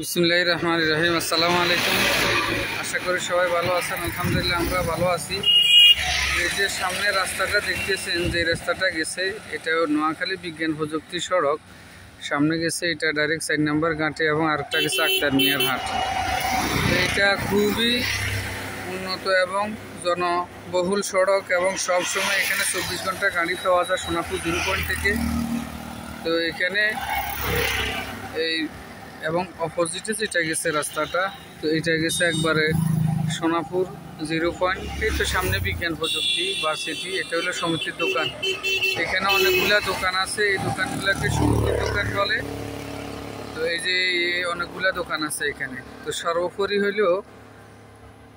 বিসমিল্লাহির রহমানির রহিম। আসসালামু আলাইকুম। আশা করি সবাই ভালো আছেন। আলহামদুলিল্লাহ আমরা ভালো আছি। এই যে সামনে রাস্তাটা দেখতেছেন, যে রাস্তাটা গেছে এটা নোয়াখালী বিজ্ঞান প্রযুক্তি সড়ক। সামনে গেছে এটা ডাইরেক্ট 4 নম্বর ঘাটে এবং আরেকটা গেছে আক্তার মিয়ার হাট। এটা খুবই উন্নত এবং জনবহুল সড়ক এবং সব সময় এখানে 24 ঘন্টা গাড়ি পাওয়া যায় সোনাপুর 0 পয়েন্ট থেকে। তো এখানে এই এবং অপোজিটে যেটা গেছে রাস্তাটা, তো এটা গেছে একবারে সোনাপুর 0 পয়েন্ট। এই তো সামনে বিজ্ঞান প্রযুক্তি ভার্সিটি, এটা হলো সমিতির দোকান। এখানে অনেকগুলা দোকান আছে, এই দোকানগুলোকে সমিতির দোকান বলে। তো এই যে অনেকগুলা দোকান আছে এখানে। তো সর্বোপরি হইলেও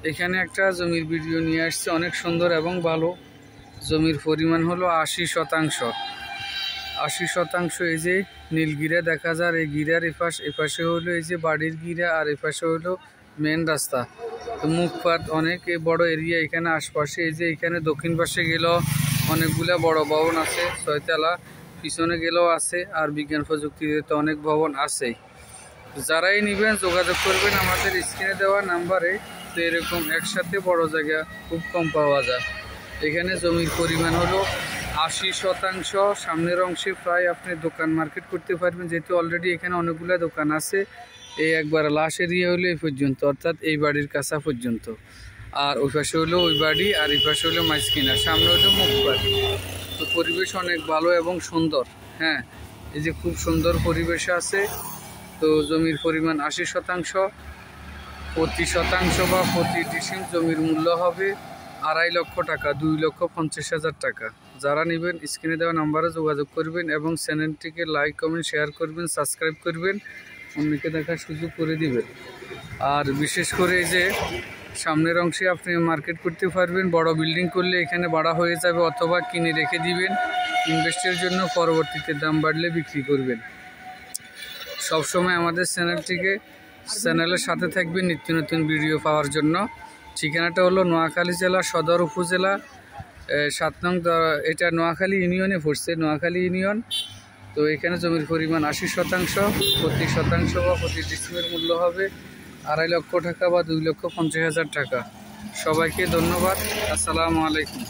এখানে একটা জমির ভিডিও নিয়ে আসছে, অনেক সুন্দর এবং ভালো। জমির পরিমাণ হলো 80%। 80%। এই যে নীল গিরা দেখা যায়, এই গিরার এপাশে হলো এই যে বাড়ির গিরা, আর এপাশে হলো মেন রাস্তা। তো মুখপাত অনেক বড় এরিয়া এখানে আশপাশে। এই যে এখানে দক্ষিণ পাশে গেলেও অনেকগুলা বড় ভবন আছে, 6 তলা, পিছনে গেলেও আছে, আর বিজ্ঞান প্রযুক্তিতে তো অনেক ভবন আছেই। যারাই নেবেন যোগাযোগ করবেন আমাদের স্ক্রিনে দেওয়া নাম্বারে। তো এরকম একসাথে বড় জায়গা খুব কম পাওয়া যায়। এখানে জমির পরিমাণ হলো 80%। সামনের অংশে প্রায় আপনি দোকান মার্কেট করতে পারবেন, যেহেতু অলরেডি এখানে অনেকগুলো দোকান আছে। এই একবার লাশ এরিয়া হলো এই পর্যন্ত, অর্থাৎ এই বাড়ির কাছা পর্যন্ত। আর ওই পাশে হলো ওই বাড়ি, আর এই পাশে হলো মাঝকিনা, সামনে হলো মুখপাত। তো পরিবেশ অনেক ভালো এবং সুন্দর। হ্যাঁ, এই যে খুব সুন্দর পরিবেশ আছে। তো জমির পরিমাণ 80%। প্রতি শতাংশ বা প্রতি ডিসিম জমির মূল্য হবে 2.5 লক্ষ টাকা, 2,50,000 টাকা। যারা নেবেন স্ক্রিনে দেওয়া নাম্বারে যোগাযোগ করবেন এবং চ্যানেলটিকে লাইক কমেন্ট শেয়ার করবেন, সাবস্ক্রাইব করবেন, অন্যকে দেখার সুযোগ করে দিবেন। আর বিশেষ করে এই যে সামনের অংশে আপনি মার্কেট করতে পারবেন। বড় বিল্ডিং করলে এখানে ভাড়া হয়ে যাবে, অথবা কিনে রেখে দিবেন ইনভেস্টের জন্য, পরবর্তীতে দাম বাড়লে বিক্রি করবেন। সবসময় আমাদের চ্যানেলের সাথে থাকবেন নিত্য নতুন ভিডিও পাওয়ার জন্য। ঠিকানাটা হলো নোয়াখালী জেলা সদর উপজেলা 7 নং। এটা নোয়াখালী ইউনিয়নে পড়ছে, নোয়াখালী ইউনিয়ন। তো এখানে জমির পরিমাণ 80%। প্রতি শতাংশ বা প্রতি ডিসিমের মূল্য হবে 2.5 লক্ষ টাকা বা 2,50,000 টাকা। সবাইকে ধন্যবাদ। আসসালামু আলাইকুম।